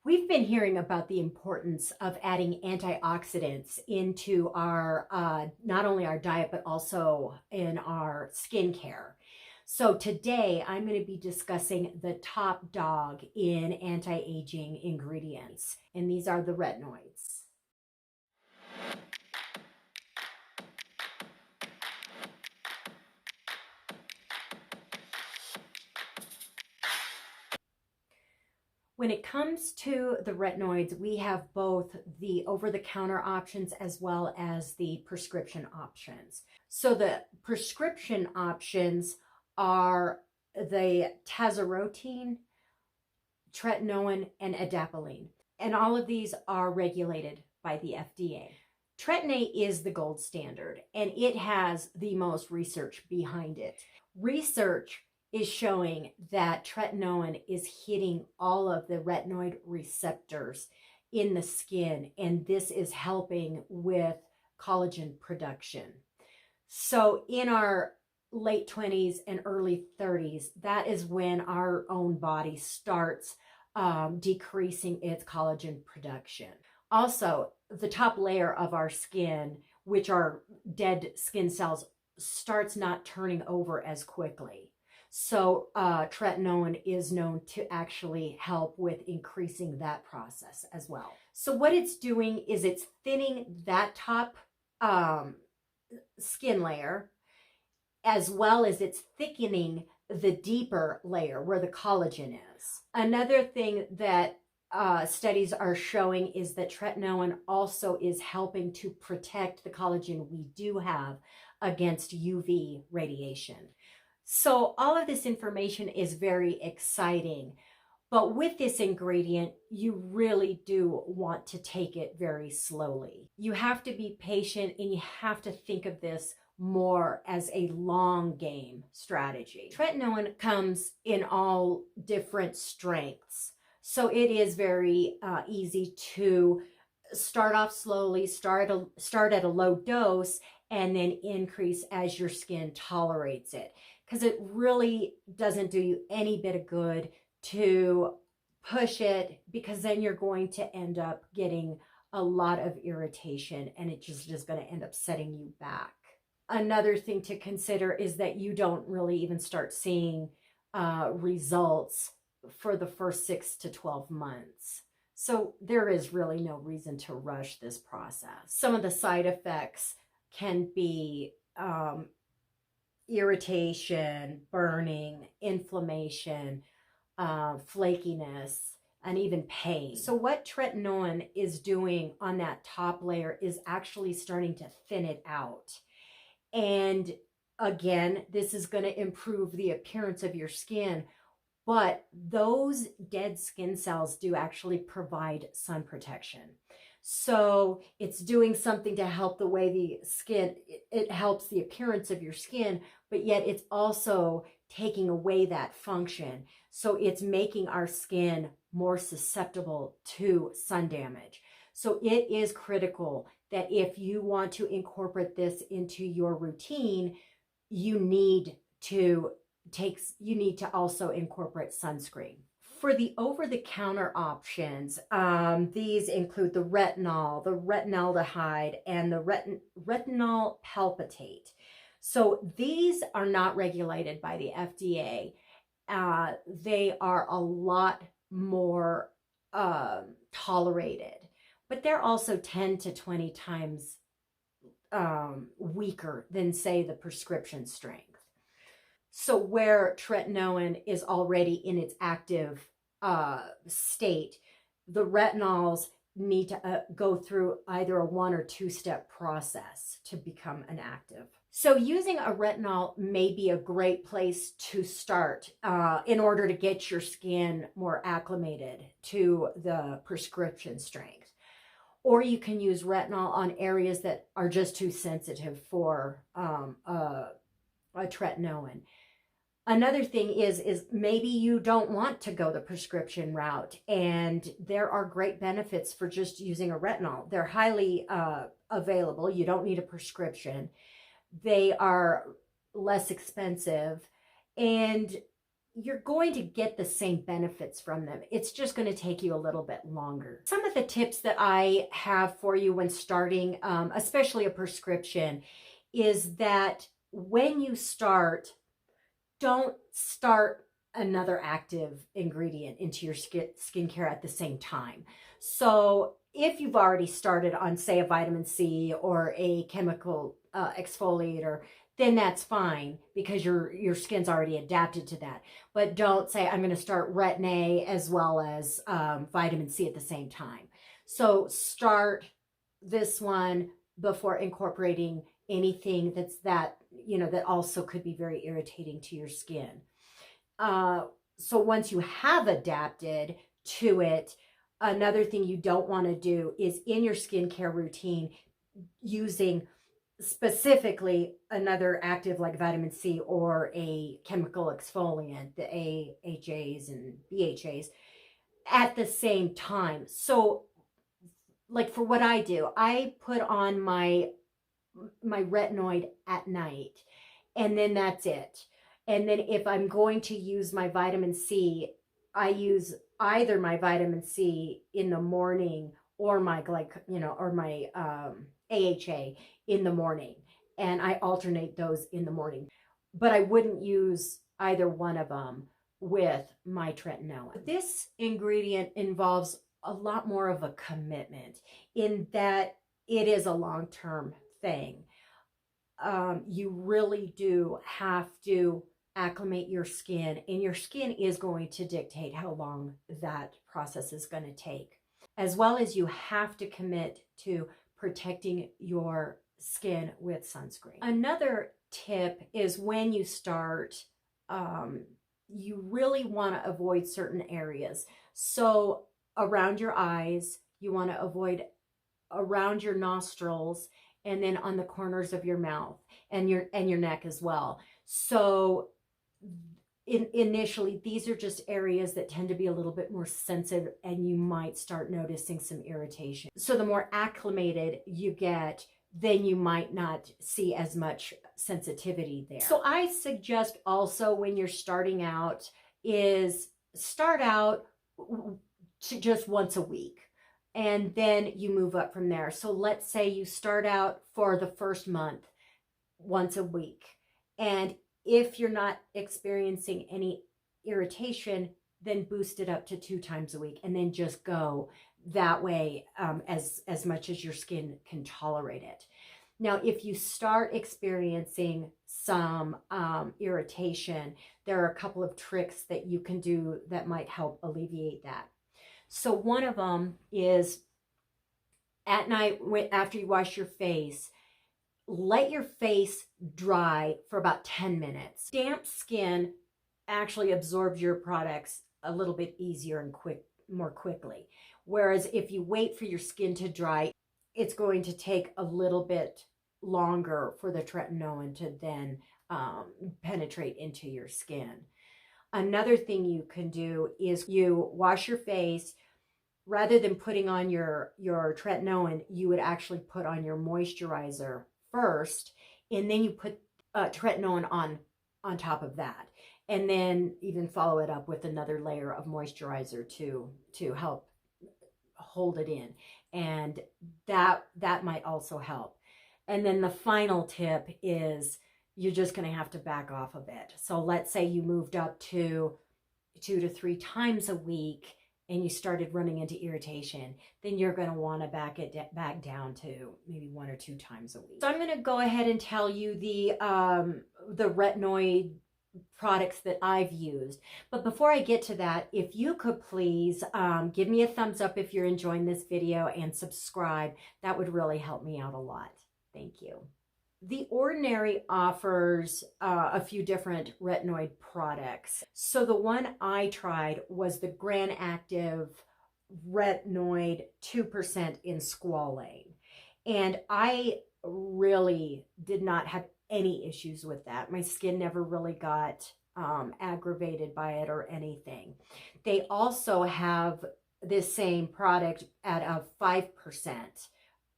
We've been hearing about the importance of adding antioxidants into our, not only our diet, but also in our skincare. So today I'm going to be discussing the top dog in anti-aging ingredients, and these are the retinoids. When it comes to the retinoids, we have both the over-the-counter options as well as the prescription options. So the prescription options are the tazarotene, tretinoin, and adapalene. And all of these are regulated by the FDA. Retin-A is the gold standard, and it has the most research behind it. Research is showing that tretinoin is hitting all of the retinoid receptors in the skin, and this is helping with collagen production. So in our late 20s and early 30s, that is when our own body starts decreasing its collagen production. Also, the top layer of our skin, which are dead skin cells, starts not turning over as quickly. So tretinoin is known to actually help with increasing that process as well. So what it's doing is it's thinning that top skin layer, as well as it's thickening the deeper layer where the collagen is. Another thing that studies are showing is that tretinoin also is helping to protect the collagen we do have against UV radiation. So all of this information is very exciting, but with this ingredient, you really do want to take it very slowly. You have to be patient, and you have to think of this more as a long game strategy. Tretinoin comes in all different strengths, so it is very easy to start off slowly, start at a low dose, and then increase as your skin tolerates it, because it really doesn't do you any bit of good to push it, because then you're going to end up getting a lot of irritation, and it just is going to end up setting you back. Another thing to consider is that you don't really even start seeing results for the first 6 to 12 months. So there is really no reason to rush this process. Some of the side effects can be irritation, burning, inflammation, flakiness, and even pain. So what tretinoin is doing on that top layer is actually starting to thin it out. And again, this is going to improve the appearance of your skin, but those dead skin cells do actually provide sun protection. So it's doing something to help the way the skin, it helps the appearance of your skin, but yet it's also taking away that function. So it's making our skin more susceptible to sun damage. So it is critical that if you want to incorporate this into your routine, you need to also incorporate sunscreen. For the over-the-counter options, these include the retinol, the retinaldehyde, and the retinol palmitate. So these are not regulated by the FDA. They are a lot more tolerated, but they're also 10 to 20 times weaker than, say, the prescription strength. So where tretinoin is already in its active state, the retinols need to go through either a 1 or 2 step process to become an active. So using a retinol may be a great place to start in order to get your skin more acclimated to the prescription strength. Or you can use retinol on areas that are just too sensitive for a tretinoin. Another thing is maybe you don't want to go the prescription route, and there are great benefits for just using a retinol. They're highly available. You don't need a prescription. They are less expensive, and you're going to get the same benefits from them. It's just going to take you a little bit longer. Some of the tips that I have for you when starting, especially a prescription, is that when you start, don't start another active ingredient into your skincare at the same time. So if you've already started on, say, a vitamin C or a chemical exfoliator, then that's fine because your skin's already adapted to that. But don't say, I'm going to start Retin-A as well as vitamin C at the same time. So start this one before incorporating anything that also could be very irritating to your skin. So once you have adapted to it, another thing you don't want to do is in your skincare routine using specifically another active like vitamin C or a chemical exfoliant, the AHAs and BHAs, at the same time. So like for what I do, I put on my retinoid at night, and then that's it. And then if I'm going to use my vitamin C, I use either my vitamin C in the morning or my AHA in the morning, and I alternate those in the morning. But I wouldn't use either one of them with my tretinoin. This ingredient involves a lot more of a commitment in that it is a long-term thing. You really do have to acclimate your skin, and your skin is going to dictate how long that process is going to take. As well as you have to commit to protecting your skin with sunscreen. Another tip is when you start, you really want to avoid certain areas. So around your eyes, you want to avoid around your nostrils, and then on the corners of your mouth and your neck as well. So initially, these are just areas that tend to be a little bit more sensitive, and you might start noticing some irritation. So the more acclimated you get, then you might not see as much sensitivity there. So I suggest also when you're starting out is start out to just once a week, and then you move up from there. So let's say you start out for the first month once a week, and if you're not experiencing any irritation, then boost it up to 2 times a week, and then just go that way as much as your skin can tolerate it. Now, if you start experiencing some irritation, there are a couple of tricks that you can do that might help alleviate that. So one of them is at night, after you wash your face, let your face dry for about 10 minutes. Damp skin actually absorbs your products a little bit easier and more quickly. Whereas if you wait for your skin to dry, it's going to take a little bit longer for the tretinoin to then penetrate into your skin. Another thing you can do is you wash your face. Rather than putting on your tretinoin, you would actually put on your moisturizer first, and then you put tretinoin on top of that, and then even follow it up with another layer of moisturizer to help hold it in, and that might also help. And then the final tip is you're just going to have to back off a bit. So let's say you moved up to 2 to 3 times a week and you started running into irritation, then you're going to want to back down to maybe 1 or 2 times a week. So I'm going to go ahead and tell you the retinoid products that I've used. But before I get to that, if you could please give me a thumbs up if you're enjoying this video and subscribe, that would really help me out a lot. Thank you. The Ordinary offers a few different retinoid products. So the one I tried was the Gran Active Retinoid 2% in squalane. And I really did not have any issues with that. My skin never really got aggravated by it or anything. They also have this same product at a 5%.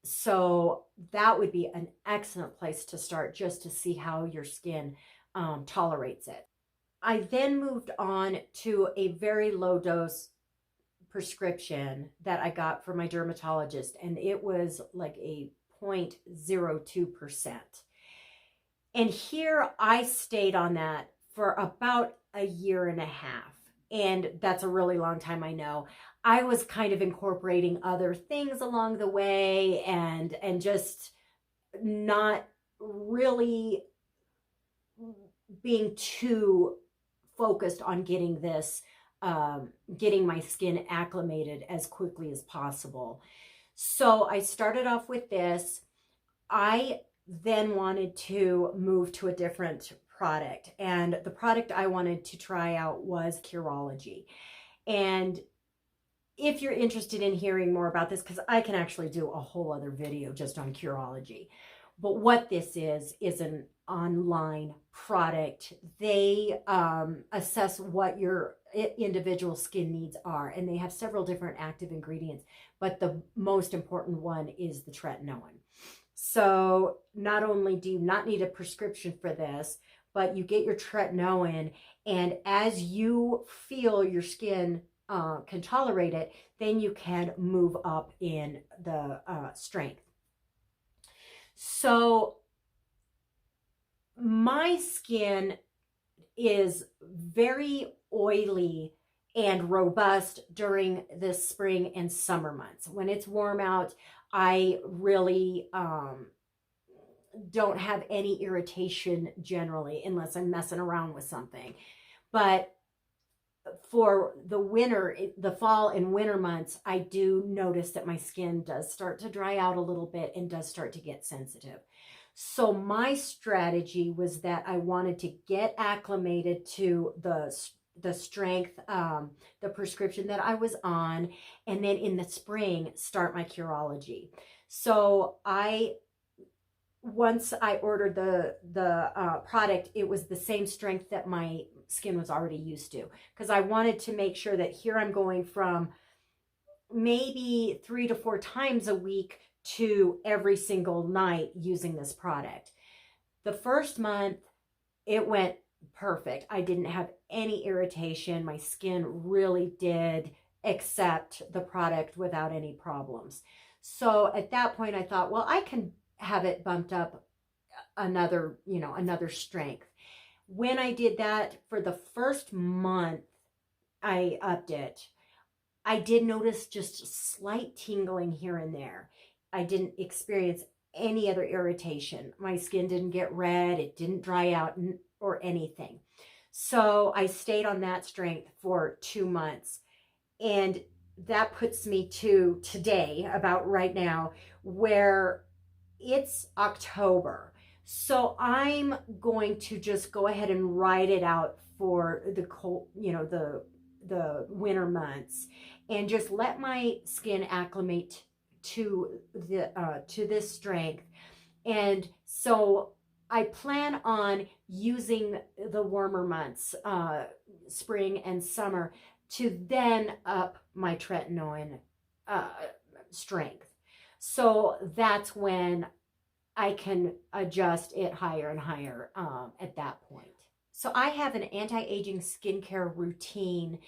So that would be an excellent place to start just to see how your skin tolerates it. I then moved on to a very low dose prescription that I got from my dermatologist, and it was like a 0.02%. And here I stayed on that for about a year and a half. And that's a really long time, I know. I was kind of incorporating other things along the way and just not really being too focused on getting this, getting my skin acclimated as quickly as possible. So I started off with this. I then wanted to move to a different product, and the product I wanted to try out was Curology. And if you're interested in hearing more about this, because I can actually do a whole other video just on Curology, but what this is an online product. They assess what your individual skin needs are, and they have several different active ingredients, but the most important one is the tretinoin. So not only do you not need a prescription for this, but you get your tretinoin, and as you feel your skin can tolerate it, then you can move up in the strength. So my skin is very oily and robust during the spring and summer months. When it's warm out, I really don't have any irritation generally, unless I'm messing around with something. But for the winter, the fall and winter months, I do notice that my skin does start to dry out a little bit and does start to get sensitive. So my strategy was that I wanted to get acclimated to the strength, the prescription that I was on, and then in the spring start my Curology. So once I ordered the product, it was the same strength that my skin was already used to, because I wanted to make sure that here I'm going from maybe 3 to 4 times a week to every single night using this product. The first month, it went perfect. I didn't have any irritation. My skin really did accept the product without any problems. So at that point, I thought, well, I can have it bumped up another strength. When I did that for the first month, I upped it. I did notice just slight tingling here and there. I didn't experience any other irritation. My skin didn't get red. It didn't dry out or anything. So I stayed on that strength for 2 months. And that puts me to today, about right now, where it's October. So I'm going to just go ahead and ride it out for the cold, the winter months, and just let my skin acclimate to this strength. And so I plan on using the warmer months, spring and summer, to then up my tretinoin strength. So that's when I can adjust it higher and higher at that point. So I have an anti-aging skincare routine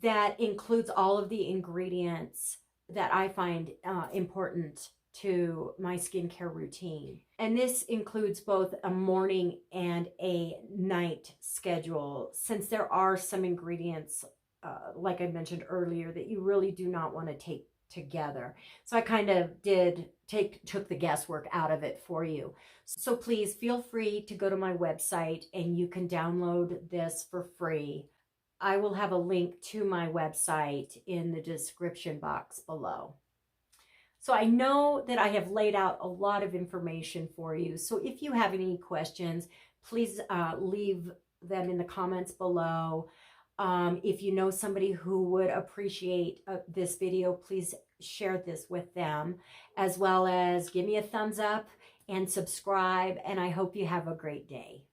that includes all of the ingredients that I find important to my skincare routine. And this includes both a morning and a night schedule, since there are some ingredients, like I mentioned earlier, that you really do not want to take together. So I kind of took the guesswork out of it for you. So please feel free to go to my website and you can download this for free. I will have a link to my website in the description box below. So I know that I have laid out a lot of information for you. So if you have any questions, please leave them in the comments below. If you know somebody who would appreciate this video, please share this with them, as well as give me a thumbs up and subscribe. And I hope you have a great day.